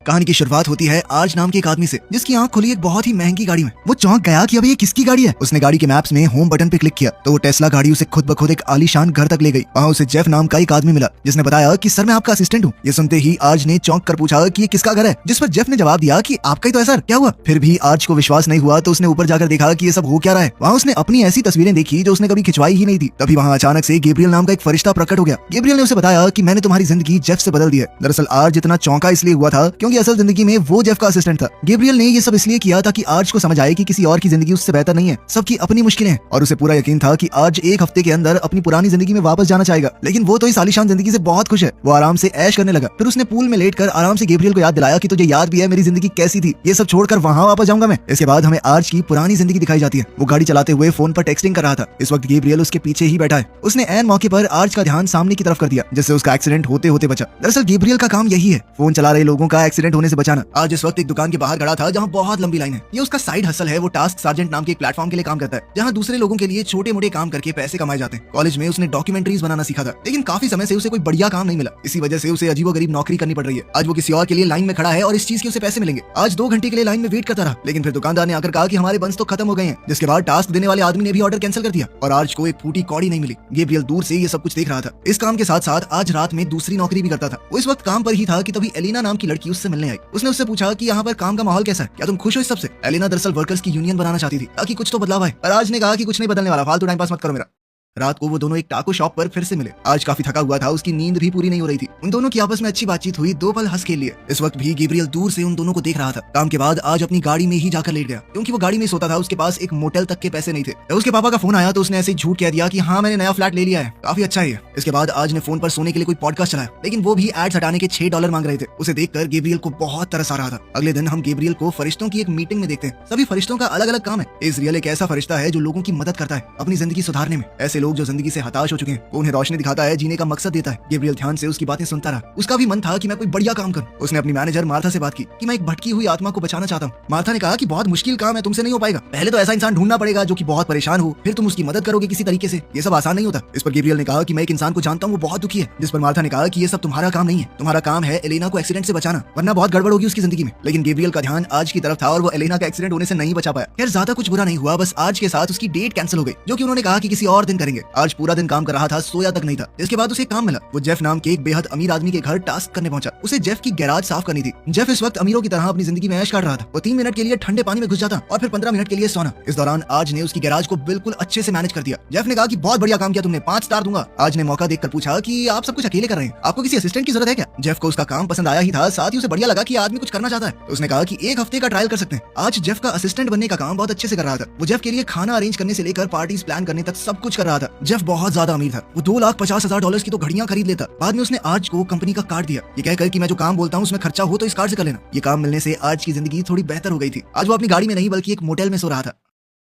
कहानी की शुरुआत होती है आज नाम के एक आदमी से, जिसकी आंख खुली एक बहुत ही महंगी गाड़ी में। वो चौंक गया कि अबे ये किसकी गाड़ी है। उसने गाड़ी के मैप्स में होम बटन पे क्लिक किया तो वो टेस्ला गाड़ी उसे खुद ब खुद एक आलीशान घर तक ले गई। वहाँ उसे जेफ नाम का एक आदमी मिला, जिसने बताया कि सर मैं आपका असिस्टेंट हूँ। ये सुनते ही आज ने चौंक कर पूछा कि ये किसका घर है, जिस पर जेफ ने जवाब दिया कि आपका ही तो है सर, क्या हुआ। फिर भी आज को विश्वास नहीं हुआ तो उसने ऊपर जाकर देखा कि ये सब हो क्या रहा है। वहाँ उसने अपनी ऐसी तस्वीरें देखी जो उसने कभी खिंचवाई ही नहीं थी। तभी वहाँ अचानक से गैब्रियल नाम का एक फरिश्ता प्रकट हो गया। गैब्रियल ने उसे बताया कि मैंने तुम्हारी जिंदगी जेफ से बदल दी है। दरअसल आज जितना चौंका इसलिए हुआ था क्योंकि असल जिंदगी में वो जेफ का असिस्टेंट था। गैब्रियल ने ये सब इसलिए किया ताकि आज को समझ आए कि किसी और की जिंदगी उससे बेहतर नहीं है, सबकी अपनी मुश्किलें हैं। और उसे पूरा यकीन था कि आज एक हफ्ते के अंदर अपनी पुरानी जिंदगी में वापस जाना चाहेगा। लेकिन वो तो इस आलीशान जिंदगी से बहुत खुश है। वो आराम से ऐश करने लगा। फिर उसने पूल में लेटकर आराम से गैब्रियल को याद दिलाया कि तुझे याद भी है मेरी जिंदगी कैसी थी, ये सब छोड़कर वहाँ वापस जाऊंगा मैं। इसके बाद हमें आज की पुरानी जिंदगी दिखाई जाती है। वो गाड़ी चलाते हुए फोन पर टेक्सटिंग कर रहा था। इस वक्त गैब्रियल उसके पीछे ही बैठा है। उसने ऐन मौके पर आज का ध्यान सामने की तरफ कर दिया, जिससे उसका एक्सीडेंट होते होते बचा। दरअसल गैब्रियल का काम यही है, फोन चला रहे लोगों का एक्सीडेंट होने से बचाना। आज इस वक्त एक दुकान के बाहर खड़ा था जहाँ बहुत लंबी लाइन है। ये उसका साइड हसल है। वो टास्क सार्जेंट नाम के एक प्लेटफॉर्म के लिए काम करता है, जहाँ दूसरे लोगों के लिए छोटे मोटे काम करके पैसे कमाए जाते हैं। कॉलेज में उसने डॉक्यूमेंट्रीज बनाना सीखा था, लेकिन काफी समय से उसे कोई बढ़िया काम नहीं मिला। इसी वजह से उसे अजीबोगरीब नौकरी करनी पड़ रही है। आज वो किसी और के लिए लाइन में खड़ा है और इस चीज के उसे पैसे मिलेंगे। आज 2 घंटे के लिए लाइन में वेट करता रहा, लेकिन फिर दुकानदार ने आकर कहा कि हमारे बंस तो खत्म हो गए हैं। जिसके बाद टास्क देने वाले आदमी ने भी ऑर्डर कैंसिल कर दिया और आज को एक फूटी कौड़ी नहीं मिली। गैब्रियल दूर से ये सब कुछ देख रहा था। इस काम के साथ साथ आज रात में दूसरी नौकरी भी करता था। वो इस वक्त काम पर ही था कि तभी एलिना नाम की लड़की उससे मिलने आई। उसने उससे पूछा कि यहाँ पर काम का माहौल कैसा है, क्या तुम खुश हो इस सबसे। एलिना दरअसल वर्कर्स की यूनियन बनाना चाहती थी ताकि कुछ तो बदलाव आए, पर आज ने कहा कि कुछ नहीं बदलने वाला, फालतू टाइम पास मत करो मेरा। रात को वो दोनों एक टाको शॉप पर फिर से मिले। आज काफी थका हुआ था, उसकी नींद भी पूरी नहीं हो रही थी। उन दोनों की आपस में अच्छी बातचीत हुई, 2 पल हंस खेल लिए। इस वक्त भी गैब्रियल दूर से उन दोनों को देख रहा था। काम के बाद आज अपनी गाड़ी में ही जाकर लेट गया, क्योंकि वो गाड़ी में सोता था। उसके पास एक मोटेल तक के पैसे नहीं थे। जब उसके पापा का फोन आया तो उसने ऐसे ही झूठ कह दिया कि हाँ मैंने नया फ्लैट ले लिया है, काफी अच्छा है। इसके बाद आज ने फोन पर सोने के लिए कोई पॉडकास्ट चलाया, लेकिन वो भी एड्स हटाने के $6 मांग रहे थे। उसे देखकर गैब्रियल को बहुत तरस आ रहा था। अगले दिन हम गैब्रियल को फरिश्तों की एक मीटिंग में देखते हैं। सभी फरिश्तों का अलग अलग काम है। इज़राइल एक ऐसा फरिश्ता है जो लोगों की मदद करता है अपनी जिंदगी सुधारने में। ऐसे लोग जो जिंदगी से हताश हो चुके हैं, वो उन्हें रोशनी दिखाता है, जीने का मकसद देता है। गैब्रियल ध्यान से उसकी बातें सुनता रहा। उसका भी मन था कि मैं कोई बढ़िया काम करूं। उसने अपनी मैनेजर मार्था से बात की कि मैं एक भटकी हुई आत्मा को बचाना चाहता हूं। मार्था ने कहा कि बहुत मुश्किल काम है, तुमसे नहीं हो पाएगा। पहले तो ऐसा इंसान ढूंढना पड़ेगा जो कि बहुत परेशान हो, फिर तुम उसकी मदद करोगे किसी तरीके से। ये सब आसान नहीं होता। इस पर गैब्रियल ने कहा कि मैं एक इंसान को जानता हूं, वो बहुत दुखी है। जिस पर मार्था ने कहा कि ये सब तुम्हारा काम नहीं है, तुम्हारा काम है एलेना को एक्सीडेंट से बचाना, वरना बहुत गड़बड़ होगी उसकी जिंदगी में। लेकिन गैब्रियल का ध्यान आज की तरफ था और वो एलेना का एक्सीडेंट होने से नहीं बचा पाया। खैर ज्यादा कुछ बुरा नहीं हुआ, बस आज के साथ उसकी डेट कैंसिल हो गई, जो कि उन्होंने कहा कि किसी और दिन करेंगे। आज पूरा दिन काम कर रहा था, सोया तक नहीं था। इसके बाद उसे काम मिला। वो जेफ नाम के एक बेहद अमीर आदमी के घर टास्क करने पहुंचा। उसे जेफ की गैराज साफ करनी थी। जेफ इस वक्त अमीरों की तरह अपनी जिंदगी में ऐश काट रहा था। वो 3 मिनट के लिए ठंडे पानी में घुस जाता और फिर 15 मिनट के लिए सोना। इस दौरान आज ने उसकी गैराज को बिल्कुल अच्छे से मैनेज कर दिया। जेफ ने कहा कि बहुत बढ़िया काम किया तुमने, 5 स्टार दूंगा। आज ने मौका देखकर पूछा कि आप सब कुछ अकेले कर रहे हैं, आपको किसी असिस्टेंट की जरूरत है क्या। जेफ को उसका काम पसंद आया ही था, साथ ही उसे बढ़िया लगा कि आदमी कुछ करना चाहता है। तो उसने कहा कि 1 हफ्ते का ट्रायल कर सकते हैं। आज जेफ का असिस्टेंट बनने का काम बहुत अच्छे से कर रहा था। वो जेफ के लिए खाना अरेंज करने से लेकर पार्टीज प्लान करने तक सब कुछ कर रहा था। जेफ बहुत ज्यादा अमीर था। वो $2,50,000 की तो घड़ियां खरीद लेता। बाद में उसने आज को कंपनी का कार्ड दिया, ये कहकर कि मैं जो काम बोलता हूँ उसमें खर्चा हो तो इस कार्ड से कर लेना। ये काम मिलने से आज की जिंदगी थोड़ी बेहतर हो गई थी। आज वो अपनी गाड़ी में नहीं बल्कि एक मोटेल में सो रहा था।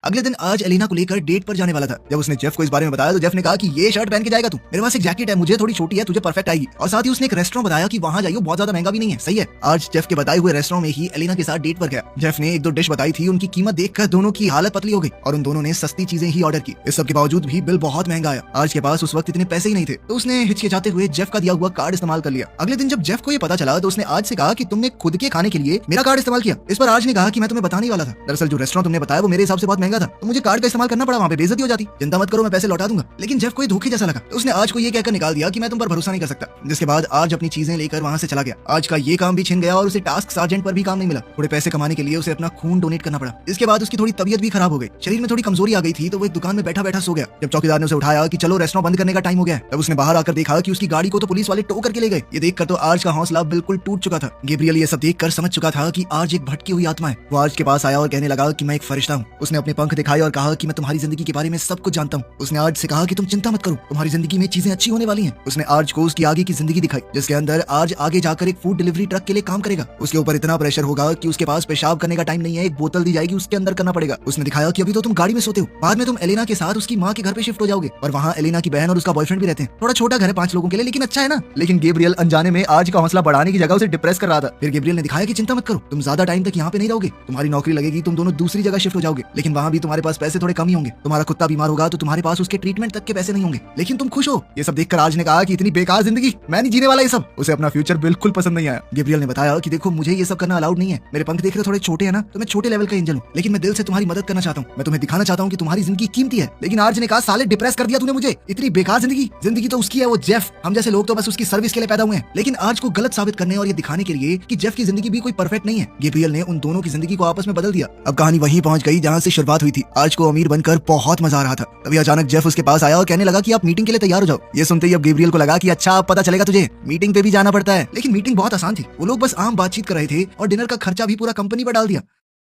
अगले दिन आज एलिना को लेकर डेट पर जाने वाला था। जब उसने जेफ को इस बारे में बताया तो जेफ ने कहा कि ये शर्ट पहन के जाएगा तू, मेरे पास एक जैकेट है, मुझे थोड़ी छोटी है, तुझे परफेक्ट आएगी। और साथ ही उसने एक रेस्टोरेंट बताया कि वहां जाइए, बहुत ज्यादा महंगा भी नहीं है, सही है। आज जेफ के बताए हुए रेस्टोरेंट में ही एलिना के साथ डेट पर गया। जेफ ने 1-2 डिश बताई थी, उनकी कीमत देखकर दोनों की हालत पतली हो गई और उन दोनों ने सस्ती चीजें ही ऑर्डर की। इस सब के बावजूद भी बिल बहुत महंगा आया। आज के पास उस वक्त इतने पैसे ही नहीं थे, तो उसने हिचकिचाते हुए जेफ का दिया हुआ कार्ड इस्तेमाल कर लिया। अगले दिन जब जेफ को ये पता चला तो उसने आज से कहा कि तुमने खुद के खाने के लिए मेरा कार्ड इस्तेमाल किया। इस पर आज ने कहा कि मैं तुम्हें बताने वाला था, दरअसल जो रेस्टोरेंट तुमने बताया वो मेरे हिसाब से बहुत महंगा था, तो मुझे कार्ड इस्तेमाल करना पड़ा, वहाँ पे बेइज्जती हो जाती। चिंता मत करो, मैं पैसे लौटा दूंगा। लेकिन जेफ को ये धोखे जैसा लगा, तो उसने आज को ये कहकर निकाल दिया कि मैं तुम पर भरोसा नहीं कर सकता। जिसके बाद आज अपनी चीजें लेकर वहाँ से चला गया। आज का ये काम भी छिन गया और उसे टास्क सार्जेंट पर भी काम नहीं मिला। थोड़े पैसे कमाने के लिए उसे अपना खून डोनेट करना पड़ा। इसके बाद उसकी थोड़ी तबीयत भी खराब हो गई, शरीर में थोड़ी कमजोरी आ गई थी, तो वो एक दुकान में बैठा बैठा सो गया। जब चौकीदार ने उसे उठाया कि चलो रेस्टोरेंट बंद करने का टाइम हो गया, तब उसने बाहर आकर देखा कि उसकी गाड़ी को तो पुलिस वाले टो करके ले गए। ये देखकर तो आज का हौसला बिल्कुल टूट चुका था। गैब्रियल ये सब देखकर समझ चुका था कि आज एक भटकी हुई आत्मा है। वो आज के पास आया और कहने लगा कि मैं एक फरिश्ता हूँ। उसने अपने पंख दिखाए और कहा कि मैं तुम्हारी जिंदगी के बारे में सब कुछ जानता हूँ। उसने आज से कहा कि तुम चिंता मत करो, तुम्हारी जिंदगी में चीजें अच्छी होने वाली हैं। उसने आज को उसकी आगे की जिंदगी दिखाई, जिसके अंदर आज आगे जाकर एक फूड डिलीवरी ट्रक के लिए काम करेगा। उसके ऊपर इतना प्रेशर होगा कि उसके पास पेशाब करने का टाइम नहीं है, एक बोतल दी जाएगी उसके अंदर करना पड़ेगा। उसने दिखाया कि अभी तो तुम गाड़ी में सोते हो, बाद में तुम एलेना के साथ उसकी माँ के घर पे शिफ्ट हो जाओगे और वहाँ एलेना की बहन और उसका बॉयफ्रेंड भी रहते हैं। थोड़ा छोटा घर है 5 लोगों के लिए, लेकिन अच्छा है ना। लेकिन गैब्रियल अनजाने में आज का हौसला बढ़ाने की जगह उसे डिप्रेस कर रहा था। फिर गैब्रियल ने दिखाया कि चिंता मत करो, तुम ज्यादा टाइम तक यहाँ पे नहीं रहोगे, तुम्हारी नौकरी लगेगी, तुम दोनों दूसरी जगह शिफ्ट हो जाओगे, लेकिन वहाँ वहाँ भी तुम्हारे पास पैसे थोड़े कम ही होंगे, तुम्हारा कुत्ता बीमार होगा तो तुम्हारे पास उसके ट्रीटमेंट तक के पैसे नहीं होंगे, लेकिन तुम खुश हो। ये सब देखकर आज ने कहा कि इतनी बेकार जिंदगी मैं नहीं जीने वाला ये सब। उसे अपना फ्यूचर बिल्कुल पसंद नहीं आया। गैब्रियल ने बताया कि देखो मुझे ये सब करना अलाउड नहीं है, मेरे पंख देख रहे हो थोड़े छोटे हैं ना, तो मैं छोटे लेवल का एंजल हूँ, लेकिन मैं दिल से तुम्हारी मदद करना चाहता हूँ। मैं तुम्हें दिखाना चाहता हूँ कि तुम्हारी जिंदगी कीमती है। लेकिन आर्ज ने कहा साले डिप्रेस कर दिया तूने मुझे, इतनी बेकार जिंदगी तो उसकी है, वो जेफ। हम जैसे लोग तो बस उसकी सर्विस के लिए पैदा हुए हैं। लेकिन आर्ज को गलत साबित करने और ये दिखाने के लिए कि जेफ की जिंदगी भी कोई परफेक्ट नहीं है, गैब्रियल ने उन दोनों की जिंदगी को आपस में बदल दिया। अब कहानी वहीं पहुंच गई जहां से शुरुआत हुई थी। आर्ज को अमीर बनकर बहुत मजा आ रहा था, तभी अचानक जेफ उसके पास आया और कहने लगा कि आप मीटिंग के लिए तैयार हो जाओ। ये सुनते ही अब गैब्रियल को लगा कि अच्छा अब पता चलेगा तुझे, मीटिंग पे भी जाना पड़ता है। लेकिन मीटिंग बहुत आसान थी, वो लोग बस आम बातचीत कर रहे थे और डिनर का खर्चा भी पूरा कंपनी पर डाल दिया।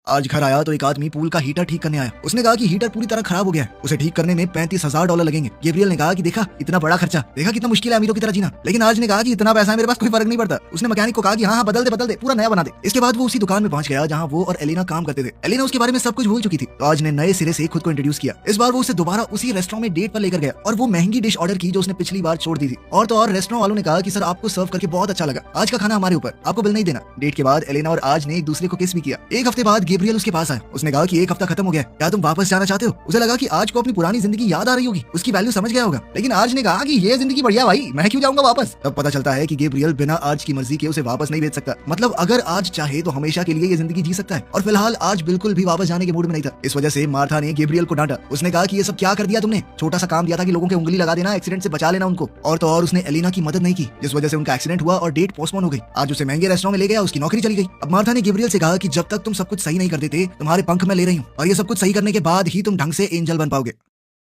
आज घर आया तो एक आदमी पूल का हीटर ठीक करने आया। उसने कहा कि हीटर पूरी तरह खराब हो गया है, उसे ठीक करने में $35,000 लगेंगे। गैब्रियल ने कहा कि देखा इतना बड़ा खर्चा, देखा कितना मुश्किल है अमीरों की तरह जीना। लेकिन आज ने कहा कि इतना पैसा है मेरे पास, कोई फर्क नहीं पड़ता। उसने मैकेनिक को कहा कि हाँ बदल दे पूरा नया बना दे। इसके बाद वो उसी दुकान में पहुंच गया जहाँ वो और एलिना काम करते थे। एलिना उसके बारे में सब कुछ भूल चुकी थी, तो आज ने नए सिरे से खुद को इंट्रोड्यूस किया। इस बार वो उसे दोबारा उसी रेस्टोरेंट में डेट पर लेकर गया और वो महंगी डिश ऑर्डर की जो उसने पिछली बार छोड़ दी थी। और तो और रेस्टोरेंट वालों ने कहा कि सर आपको सर्व करके बहुत अच्छा लगा, आज का खाना हमारे ऊपर, आपको बिल नहीं देना। डेट के बाद एलिना और आज ने एक दूसरे को किस भी किया। एक हफ्ते बाद गैब्रियल उसके पास आया। उसने कहा कि एक हफ्ता खत्म हो गया, क्या तुम वापस जाना चाहते हो? उसे लगा कि आज को अपनी पुरानी जिंदगी याद आ रही होगी, उसकी वैल्यू समझ गया होगा। लेकिन आज ने कहा कि ये जिंदगी बढ़िया भाई, मैं क्यों जाऊंगा वापस। तब पता चलता है कि गैब्रियल बिना आज की मर्जी के उसे वापस नहीं भेज सकता। मतलब अगर आज चाहे तो हमेशा के लिए ये जिंदगी जी सकता है, और फिलहाल आज बिल्कुल भी वापस जाने के मूड में नहीं था। इस वजह से मार्था ने गैब्रियल को डांटा। उसने कहा कि ये सब क्या कर दिया तुमने, छोटा सा काम दिया था कि लोगों के उंगली लगा देना, एक्सीडेंट से बचा लेना उनको। और तो और उसने एलिना की मदद नहीं की, जिस वजह से उनका एक्सीडेंट हुआ और डेट पोस्टपोन हो गई। आज उसे महंगे रेस्टोरेंट में ले गया, उसकी नौकरी चली गई। अब मार्था ने गैब्रियल से कहा कि जब तक तुम सब कुछ सही नहीं कर देते तुम्हारे पंख मैं ले रही हूँ, और ये सब कुछ सही करने के बाद ही तुम ढंग से एंजल बन पाओगे।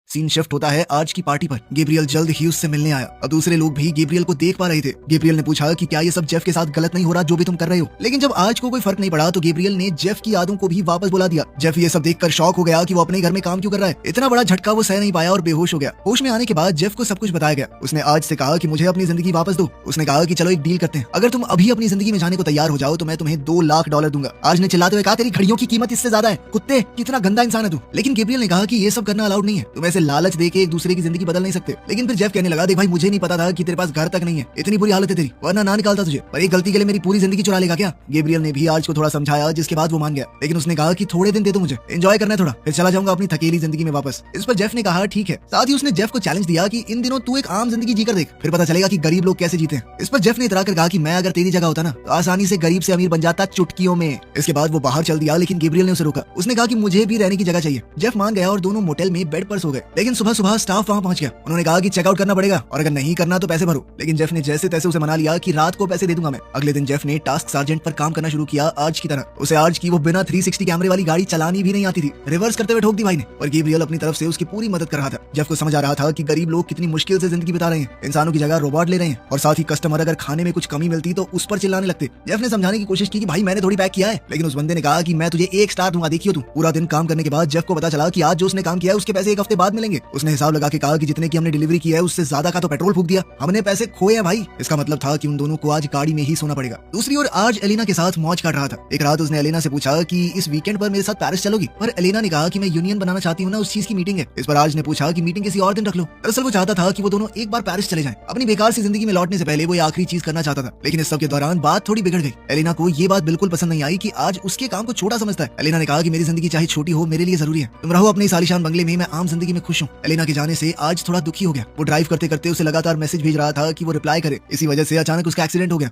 सीन शिफ्ट होता है आज की पार्टी पर। गैब्रियल जल्द ही उससे मिलने आया। अब दूसरे लोग भी गैब्रियल को देख पा रहे थे। गैब्रियल ने पूछा कि क्या ये सब जेफ के साथ गलत नहीं हो रहा जो भी तुम कर रहे हो। लेकिन जब आज को कोई फर्क नहीं पड़ा तो गैब्रियल ने जेफ की यादों को भी वापस बुला दिया। जेफ ये सब देखकर शॉक हो गया कि वो अपने घर में काम क्यों कर रहा है। इतना बड़ा झटका वो सह नहीं पाया और बेहोश हो गया। होश में आने के बाद जेफ को सब कुछ बताया गया। उसने आज से कहा कि मुझे अपनी जिंदगी वापस दो। उसने कहा कि चलो एक डील करते हैं, अगर तुम अभी अपनी जिंदगी में जाने को तैयार हो जाओ तो मैं तुम्हें $2 लाख दूंगा। आज ने चिल्लाते हुए कहा तेरी घड़ियों की कीमत इससे ज्यादा है, कुत्ते कितना गंदा इंसान है तू। लेकिन गैब्रियल ने कहा कि ये सब करना अलाउड नहीं है, तुम ऐसे लालच देके एक दूसरे की जिंदगी बदल नहीं सकते। लेकिन फिर जेफ कहने लगा देख भाई मुझे नहीं पता था कि तेरे पास घर तक नहीं है, इतनी बुरी हालत है तेरी, वरना ना निकालता तुझे, पर एक गलती के लिए मेरी पूरी जिंदगी चुरा लेगा क्या। गैब्रियल ने भी आज को थोड़ा समझाया, जिसके बाद वो मान गया। लेकिन उसने कहा कि थोड़े दिन दे दो मुझे, एंजॉय करना है थोड़ा, फिर चला जाऊंगा अपनी थकेली जिंदगी में वापस। इस पर जेफ ने कहा ठीक है। साथ ही उसने जेफ को चैलेंज दिया कि इन दिनों तू एक आम जिंदगी जीकर देख, फिर पता चलेगा कि गरीब लोग कैसे जीते हैं। इस पर जेफ ने इतरा कर कहा कि मैं अगर तेरी जगह होता ना तो आसानी से गरीब से अमीर बन जाता चुटकियों में। इसके बाद वो बाहर चल दिया, लेकिन गैब्रियल ने उसे रोका। उसने कहा कि मुझे भी रहने की जगह चाहिए। जेफ मान गया और दोनों मोटेल में बेड पर सो गए। लेकिन सुबह सुबह स्टाफ वहां पहुंच गया। उन्होंने कहा कि चेकआउट करना पड़ेगा और अगर नहीं करना तो पैसे भरो। लेकिन जेफ ने जैसे तैसे उसे मना लिया कि रात को पैसे दे दूंगा मैं। अगले दिन जेफ ने टास्क सार्जेंट पर काम करना शुरू किया आज की तरह। उसे आज की वो बिना 360 कैमरे वाली गाड़ी चलानी भी नहीं आती थी, रिवर्स करते हुए ठोक दी भाई ने। और गैब्रियल अपनी तरफ से उसकी पूरी मदद कर रहा था। जेफ को समझ आ रहा था कि गरीब लोग कितनी मुश्किल से जिंदगी बिता रहे हैं, इंसानों की जगह रोबोट ले रहे हैं। और साथ ही कस्टमर अगर खाने में कुछ कमी मिलती तो उस पर चिल्लाने लगते। जेफ ने समझाने की कोशिश की कि भाई मैंने थोड़ी पैक किया है, लेकिन उस बंदे ने कहा कि मैं तुझे 1 स्टार दूंगा, देखियो तू। पूरा दिन काम करने के बाद जेफ को पता चला कि आज जो उसने काम किया है उसके पैसे 1 हफ्ते बाद मिलेंगे। उसने हिसाब लगा के कहा कि जितने की हमने डिलीवरी की है उससे ज्यादा का तो पेट्रोल फूक दिया, हमने पैसे खोए हैं भाई। इसका मतलब था कि उन दोनों को आज गाड़ी में ही सोना पड़ेगा। दूसरी ओर आज एलिना के साथ मौज काट रहा था। एक रात उसने एलिना से पूछा कि इस वीकेंड पर मेरे साथ पेरिस चलोगी, पर एलिना ने कहा कि मैं यूनियन बनाना चाहती हूँ ना, उस चीज की मीटिंग है। इस पर आज ने पूछा कि मीटिंग किसी और दिन रख लो। दरअसल वो चाहता था कि वो दोनों एक बार पेरिस चले जाएं। अपनी बेकार सी जिंदगी में लौटने से पहले वो आखिरी चीज करना चाहता था। लेकिन इस सब के दौरान बात थोड़ी बिगड़ गई। एलिना को ये बात बिल्कुल पसंद नहीं आई कि आज उसके काम को छोटा समझता है। एलिना ने कहा कि मेरी जिंदगी चाहे छोटी हो मेरे लिए जरूरी है, तुम रहो अपने आलीशान बंगले में, मैं आम जिंदगी में खुश हूँ। एलिना के जाने से आज थोड़ा दुखी हो गया। वो ड्राइव करते करते उसे लगातार मैसेज भेज रहा था कि वो रिप्लाई करे। इसी वजह से अचानक उसका एक्सीडेंट हो गया।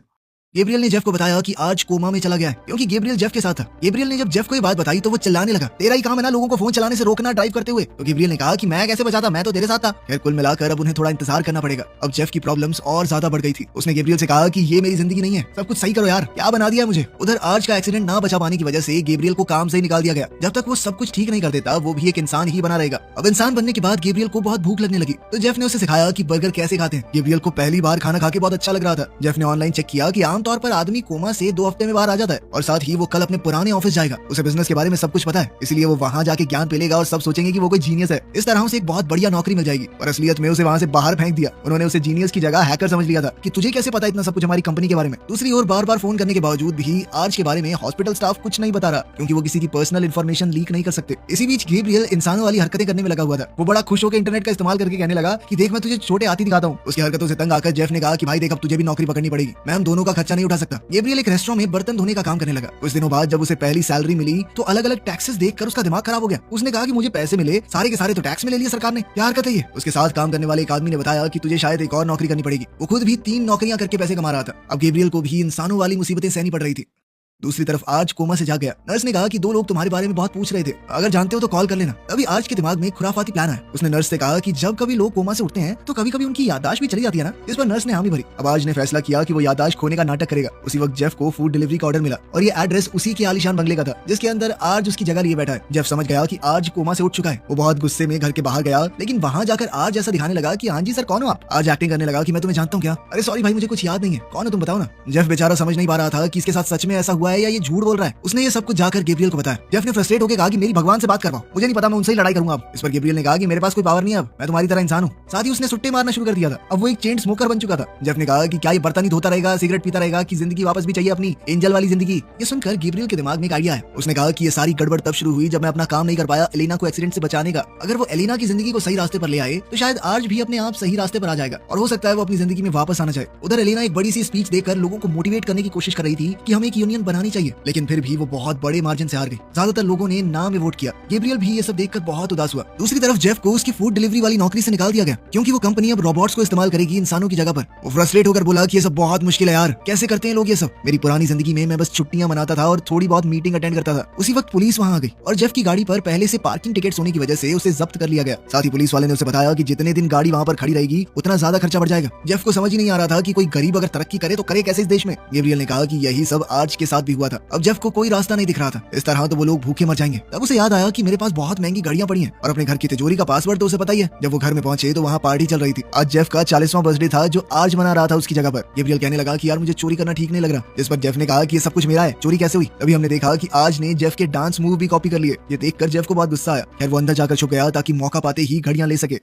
गैब्रियल ने जेफ को बताया कि आज कोमा में चला गया है, क्योंकि गैब्रियल जेफ के साथ था। गैब्रियल ने जब जेफ को ये बात बताई तो वो चिल्लाने लगा, तेरा ही काम है ना लोगों को फोन चलाने से रोकना ड्राइव करते हुए। तो गैब्रियल ने कहा कि मैं कैसे बचाता, मैं तो तेरे साथ था। खैर कुल मिलाकर अब उन्हें थोड़ा इंतजार करना पड़ेगा। अब जेफ की प्रॉब्लम्स और ज्यादा बढ़ गई थी। उसने गैब्रियल से कहा कि ये मेरी जिंदगी नहीं है, सब कुछ सही करो यार, क्या बना दिया मुझे। उधर आज का एक्सीडेंट ना बचा पाने की वजह से गैब्रियल को काम से ही निकाल दिया गया। जब तक वो सब कुछ ठीक नहीं कर देता वो भी एक इंसान ही बना रहेगा। अब इंसान बनने के बाद गैब्रियल को बहुत भूख लगने लगी, तो जेफ ने उसे सिखाया कि बर्गर कैसे खाते हैं। गैब्रियल को पहली बार खाना खा के बहुत अच्छा लग रहा था। जेफ ने ऑनलाइन चेक किया कि आमतौर पर आदमी कोमा से 2 हफ्ते में बाहर आ जाता है, और साथ ही वो कल अपने पुराने ऑफिस जाएगा। उसे बिजनेस के बारे में सब कुछ पता है, इसलिए वो वहाँ जाके ज्ञान पे लेगा और सब सोचेंगे कि वो कोई जीनियस है। इस तरह उसे एक बहुत बढ़िया नौकरी मिल जाएगी। और असलियत में उसे वहाँ से बाहर फेंक दिया। उन्होंने उसे जीनियस की जगह हैकर समझ लिया था कि तुझे कैसे पता इतना सब कुछ हमारी कंपनी के बारे में। दूसरी ओर बार बार फोन करने के बावजूद भी आज के बारे में हॉस्पिटल स्टाफ कुछ नहीं बता रहा, क्योंकि वो किसी की पर्सनल इन्फॉर्मेशन लीक नहीं कर सकते। इसी बीच गैब्रियल इंसानों वाली हरकतें करने में लगा हुआ था। वो बड़ा खुश होकर इंटरनेट का इस्तेमाल करके कहने लगा कि देख मैं तुझे छोटे हाथी दिखाता हूँ। उसकी हरकतों से तंग आकर जेफ ने कहा कि भाई देख अब तुझे भी नौकरी पकड़नी पड़ेगी, मैं हम दोनों का खर्चा खर्चा नहीं उठा सकता। गैब्रियल एक रेस्टोरेंट में बर्तन धोने का काम करने लगा। कुछ दिनों बाद जब उसे पहली सैलरी मिली तो अलग अलग टैक्सेस देखकर उसका दिमाग खराब हो गया। उसने कहा कि मुझे पैसे मिले सारे के सारे तो टैक्स में ले लिए सरकार ने, क्या हरकत है ये। उसके साथ काम करने वाले एक आदमी ने बताया कि तुझे शायद एक और नौकरी करनी पड़ेगी। वो खुद भी 3 नौकरियां करके पैसे कमा रहा था। अब गैब्रियल को भी इंसानों वाली मुसीबतें सहनी पड़ रही थी। दूसरी तरफ आज कोमा से जाग गया। नर्स ने कहा कि 2 लोग तुम्हारे बारे में बहुत पूछ रहे थे, अगर जानते हो तो कॉल कर लेना। तभी आज के दिमाग में एक खुराफाती प्लान आया। उसने नर्स से कहा कि जब कभी लोग कोमा से उठते हैं तो कभी कभी उनकी याददाश्त भी चली जाती है ना। इस पर नर्स ने हामी भरी। अब आज ने फैसला किया कि वो याददाश्त खोने का नाटक करेगा। उसी वक्त जेफ को फूड डिलीवरी का ऑर्डर मिला और ये एड्रेस उसी के आलीशान बंगले का था जिसके अंदर आज उसकी जगह लिए बैठा है। जेफ समझ गया कि आज कोमा से उठ चुका है। वो बहुत गुस्से में घर के बाहर गया, लेकिन वहां जाकर आज ऐसा दिखाने लगा कि हाँ जी सर कौन हो आप। आज एक्टिंग करने लगा कि मैं तुम्हें जानता हूँ क्या। अरे सॉरी भाई मुझे कुछ याद नहीं है, कौन हो तुम बताओ ना। जेफ बेचारा समझ नहीं पा रहा था कि इसके साथ सच में ऐसा हुआ है या ये झूठ बोल रहा है। उसने ये सब कुछ जाकर गैब्रियल को बताया। जेफ ने फ्रस्ट्रेट होकर कहा कि मेरी भगवान से बात करवाओ, मुझे नहीं पता मैं उनसे ही लड़ाई करूंगा। अब इस पर गैब्रियल ने कहा कि मेरे पास कोई पावर नहीं है, अब मैं तुम्हारी तरह इंसान हूँ। साथ ही उसने सुट्टे मारना शुरू कर दिया था। अब वो एक चेन स्मोकर बन चुका था। जेफ ने कहा कि क्या ये बर्तन ही धोता रहेगा, सिगरेट पीता रहेगा, कि जिंदगी वापस भी चाहिए अपनी एंजल वाली जिंदगी। ये सुनकर गैब्रियल के दिमाग में एक आइडिया है। उसने कहा कि ये सारी गड़बड़ तब शुरू हुई जब मैं अपना काम नहीं कर पाया एलिना को एक्सीडेंट से बचाने का। अगर वो एलिना की जिंदगी को सही रास्ते पर ले आए तो शायद आज भी अपने आप सही रास्ते पर आ जाएगा और हो सकता है वो अपनी जिंदगी में वापस आना चाहे। उधर एलिना एक बड़ी सी स्पीच देकर लोगों को मोटिवेट करने की कोशिश कर रही थी कि हमें एक यूनियन बनानी चाहिए, लेकिन फिर भी वो बहुत बड़े मार्जिन से हार गई। ज्यादातर लोगों ने ना में वोट किया। गैब्रियल भी ये सब देखकर बहुत उदास हुआ। दूसरी तरफ जेफ को उसकी फूड डिलीवरी वाली नौकरी से निकाल दिया गया क्योंकि वो कंपनी अब रोबोट्स को इस्तेमाल करेगी इंसानों की जगह पर। वो फ्रस्ट्रेट होकर बोला कि ये सब बहुत मुश्किल है यार, कैसे करते हैं लोग ये सब। मेरी पुरानी जिंदगी में मैं बस छुट्टियां मनाता था और थोड़ी बहुत मीटिंग अटेंड करता था। उसी वक्त पुलिस वहां आ गई और जेफ की गाड़ी पर पहले से पार्किंग टिकट्स होने की वजह से उसे जब्त कर लिया गया। साथ ही पुलिस वाले ने उसे बताया कि जितने दिन गाड़ी वहां पर खड़ी रहेगी उतना ज्यादा खर्चा बढ़ जाएगा। जेफ को समझ ही नहीं आ रहा था कि कोई गरीब अगर तरक्की करे तो करे कैसे इस देश में। गैब्रियल ने कहा कि यही सब आज के साथ भी हुआ था। अब जेफ को कोई रास्ता नहीं दिख रहा था, इस तरह तो वो लोग भूखे मर जाएंगे। तब उसे याद आया कि मेरे पास बहुत महंगी गाड़ियां पड़ी हैं और अपने घर की तिजोरी का पासवर्ड तो उसे पता ही है। जब वो घर में पहुंचे तो वहाँ पार्टी चल रही थी। आज जेफ का 40वां बर्थडे था जो आज मना रहा था उसकी जगह पर। गैब्रियल कहने लगा कि यार मुझे चोरी करना ठीक नहीं लग रहा। इस पर जेफ ने कहा कि ये सब कुछ मेरा है, चोरी कैसे हुई। तभी हमने देखा कि आज ने जेफ के डांस मूव भी कॉपी कर लिए। ये देखकर जेफ को बहुत गुस्सा आया। खैर वो अंदर जाकर छुप गया ताकि मौका पाते ही घड़ियां ले सके।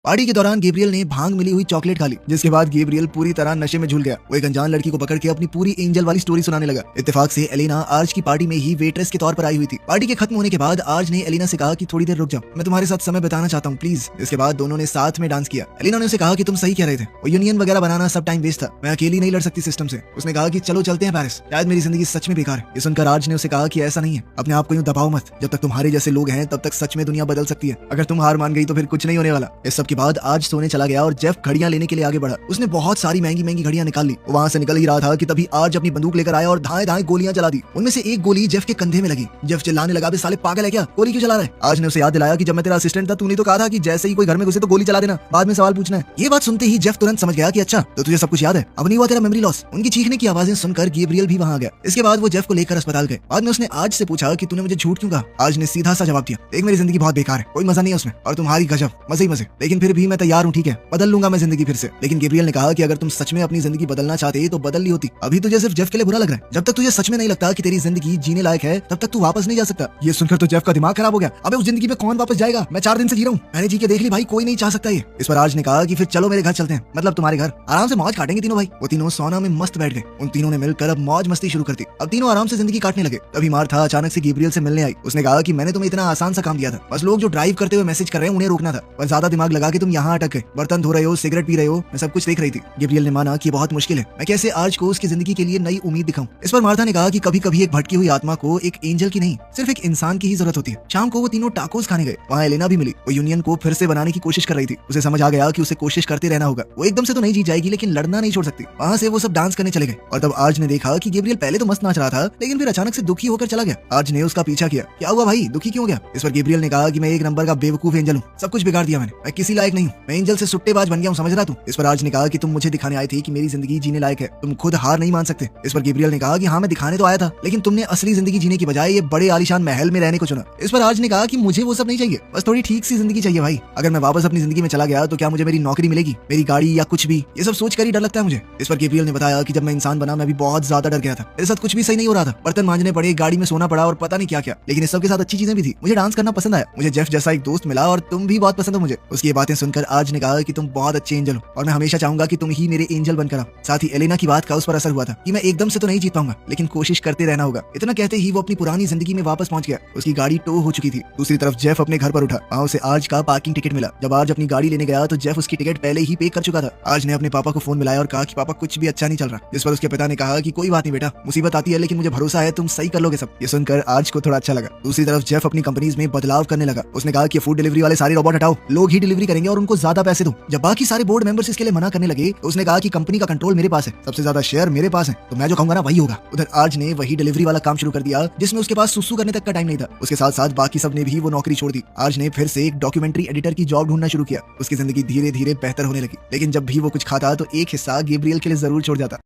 पार्टी के दौरान गैब्रियल ने भांग मिली हुई चॉकलेट खा ली, जिसके बाद गैब्रियल पूरी तरह नशे में झूल गया। वो एक अनजान लड़की को पकड़ के अपनी पूरी एंजल वाली स्टोरी सुनाने लगा। इत्तेफाक से एलिना आज की पार्टी में ही वेट्रेस के तौर पर आई हुई थी। पार्टी के खत्म होने के बाद आज ने एलिना से कहा कि थोड़ी देर रुक जाओ, मैं तुम्हारे साथ समय बिताना चाहता हूँ प्लीज। इसके बाद दोनों ने साथ में डांस किया। एलिना ने उसे कहा कि तुम सही कह रहे थे, वो यूनियन वगैरह बनाना सब टाइम वेस्ट था, मैं अकेली नहीं लड़ सकती सिस्टम से। उसने कहा कि चलो चलते हैं पेरिस, शायद मेरी जिंदगी सच में बेकार है। ये सुनकर आज ने उसे कहा कि ऐसा नहीं है, अपने आप को यूं दबाओ मत, जब तक तुम्हारे जैसे लोग हैं तब तक सच में दुनिया बदल सकती है। अगर तुम हार मान गई तो फिर कुछ नहीं होने वाला। इस सब के बाद आज सोने चला गया और जेफ घड़ियां लेने के लिए आगे बढ़ा। उसने बहुत सारी महंगी महंगी घड़ियां निकाल ली। वहां से निकल ही रहा था कि तभी आज अपनी बंदूक लेकर आया और धाए धाए गोलियां चला दी। उनमें से एक गोली जेफ के कंधे में लगी। जेफ चिल्लाने लगा, बे साले पागल है क्या, गोली क्यों चला रहा है। आज ने उसे याद दिलाया कि जब मैं तेरा असिस्टेंट था तूने तो कहा था कि जैसे ही कोई घर में घुसे तो गोली चला देना, बाद में सवाल पूछना है। ये बात सुनते ही जेफ तुरंत समझ गया कि अच्छा तो तुझे सब कुछ याद है, अब नहीं हुआ तेरा मेमोरी लॉस। उनकी चीखने की आवाजें सुनकर गैब्रियल भी वहां आ गया। इसके बाद वो जेफ को लेकर अस्पताल गए। बाद में उसने आज से पूछा कि तूने मुझे झूठ क्यों कहा। आज ने सीधा सा जवाब दिया, देख मेरी जिंदगी बहुत बेकार है, कोई मजा नहीं है उसमें, और तुम्हारी गजब मजे ही मजे, लेकिन फिर भी मैं तैयार हूँ, ठीक है बदल लूंगा मैं जिंदगी फिर से। लेकिन गैब्रियल ने कहा कि अगर तुम सच में अपनी जिंदगी बदलना चाहते तो बदल ली होती, अभी तुझे सिर्फ जेफ के लिए बुरा लग रहा है। जब तक तुझे सच में नहीं लगता कि तेरी जिंदगी जीने लायक है तब तक तू वापस नहीं जा सकता। ये सुनकर तो जेफ का दिमाग खराब हो गया। अबे उस जिंदगी पे कौन वापस जाएगा, मैं 4 दिन से जी रहा हूँ, मैंने जी के देख ली भाई, कोई नहीं चाह सकता ये। इस पर आज ने कहा कि फिर चलो मेरे घर चलते हैं, मतलब तुम्हारे घर, आराम से मौज काटेंगे तीनों भाई। वो तीनों सोना में मस्त बैठ गए। उन तीनों ने मिलकर अब मौज मस्ती शुरू कर दी। अब तीनों आराम से जिंदगी काटने लगे। तभी मार्था अचानक से गैब्रियल से मिलने आई। उसने कहा कि मैंने तुम्हें इतना आसान सा काम दिया था, बस लोग जो ड्राइव करते हुए मैसेज कर रहे हैं उन्हें रोकना था, पर ज्यादा दिमाग लगा के तुम यहाँ अटक गए, बर्तन धो रहे हो, सिगरेट पी रहे हो, मैं सब कुछ देख रही थी। गैब्रियल ने माना कि बहुत मुश्किल है, मैं कैसे आज को उसकी जिंदगी के लिए नई उम्मीद दिखाऊं। इस पर मार्था ने कहा कि कभी कभी एक भटकी हुई आत्मा को एक एंजल की नहीं सिर्फ एक इंसान की ही जरूरत होती है। शाम को वो तीनों टाकोस खाने गए। वहाँ एलेना भी मिली। वो यूनियन को फिर से बनाने की कोशिश कर रही थी। उसे समझ आ गया कि उसे कोशिश करते रहना होगा, वो एकदम से तो नहीं जीत जाएगी लेकिन लड़ना नहीं छोड़ सकती। वहाँ से वो सब डांस करने चले गए और तब आज ने देखा कि गैब्रियल पहले तो मस्त नाच रहा था लेकिन फिर अचानक से दुखी होकर चला गया। आज ने उसका पीछा किया, क्या हुआ भाई, दुखी क्यों हो गया। इस पर गैब्रियल ने कहा कि मैं एक नंबर का बेवकूफ एंजल हूँ, सब कुछ बिगाड़ दिया मैंने, मैं किसी लायक नहीं हूँ, मैं एंजल से सुट्टेबाज बन गया हूँ, समझ रहा तू। इस पर आज ने कहा कि तुम मुझे दिखाने आए थे कि मेरी जिंदगी जीने लायक है, तुम खुद हार नहीं मान सकते। इस पर गैब्रियल ने कहा कि हाँ मैं दिखाने तो आया था लेकिन तुमने असली जिंदगी जीने की बजाय ये बड़े आलीशान महल में रहने को चुना। इस पर आज ने कहा कि मुझे वो सब नहीं चाहिए, बस थोड़ी ठीक सी जिंदगी चाहिए भाई। अगर मैं वापस अपनी जिंदगी में चला गया तो क्या मुझे मेरी नौकरी मिलेगी, मेरी गाड़ी या कुछ भी, ये सब सोच कर ही डर लगता है मुझे। इस पर गैब्रियल ने बताया कि जब मैं इंसान बना मैं भी बहुत ज्यादा डर गया था, मेरे साथ कुछ भी सही नहीं हो रहा था, बर्तन मांजने पड़े, गाड़ी में सोना पड़ा और पता नहीं क्या क्या, लेकिन इस सब के साथ अच्छी चीजें भी थी। मुझे डांस करना पसंद आया, मुझे जेफ जैसा एक दोस्त मिला और तुम भी बहुत पसंद हो मुझे। उसकी ये बातें बातें सुनकर आज ने कहा कि तुम बहुत अच्छे एंजल हो और मैं हमेशा चाहूंगा कि तुम ही मेरे एंजल बनकर आओ। साथ ही एलेना की बात का उस पर असर हुआ था कि मैं एकदम से तो नहीं जीत पाऊंगा, लेकिन कोशिश करते रहना होगा। इतना कहते ही वो अपनी पुरानी जिंदगी में वापस पहुंच गया। उसकी गाड़ी टो हो चुकी थी। दूसरी तरफ जेफ अपने घर पर उठा। वहाँ उसे आज का पार्किंग टिकट मिला। जब आज अपनी गाड़ी लेने गया तो जेफ उसकी टिकट पहले ही पे कर चुका था। आज ने अपने पापा को फोन मिलाया और कहा कि पापा कुछ भी अच्छा नहीं चल रहा, जिस पर उसके पिता ने कहा कि कोई बात नहीं बेटा, मुसीबत आती है लेकिन मुझे भरोसा है तुम सही कर लोगे सब। ये सुनकर आज को थोड़ा अच्छा लगा। दूसरी तरफ जेफ अपनी कंपनीज में बदलाव करने लगा। उसने कहा कि फूड डिलीवरी वाले सारे रोबोट हटाओ, लोग ही डिलीवरी करेंगे और उनको ज्यादा पैसे दो। जब बाकी सारे बोर्ड मेंबर्स इसके लिए मना करने लगे तो उसने कहा कि कंपनी का कंट्रोल मेरे पास है, सबसे ज्यादा शेयर मेरे पास है, तो मैं जो कहूंगा ना वही होगा। उधर आज ने वही डिलीवरी वाला काम शुरू कर दिया जिसमें उसके पास सुसु करने तक का टाइम नहीं था। उसके साथ साथ बाकी सब ने भी वो नौकरी छोड़ दी। आज ने फिर से एक डॉक्यूमेंट्री एडिटर की जॉब ढूंढना शुरू किया। उसकी जिंदगी धीरे धीरे बेहतर होने लगी, लेकिन जब भी वो कुछ खाता तो एक हिस्सा गैब्रियल के लिए जरूर छोड़ जाता।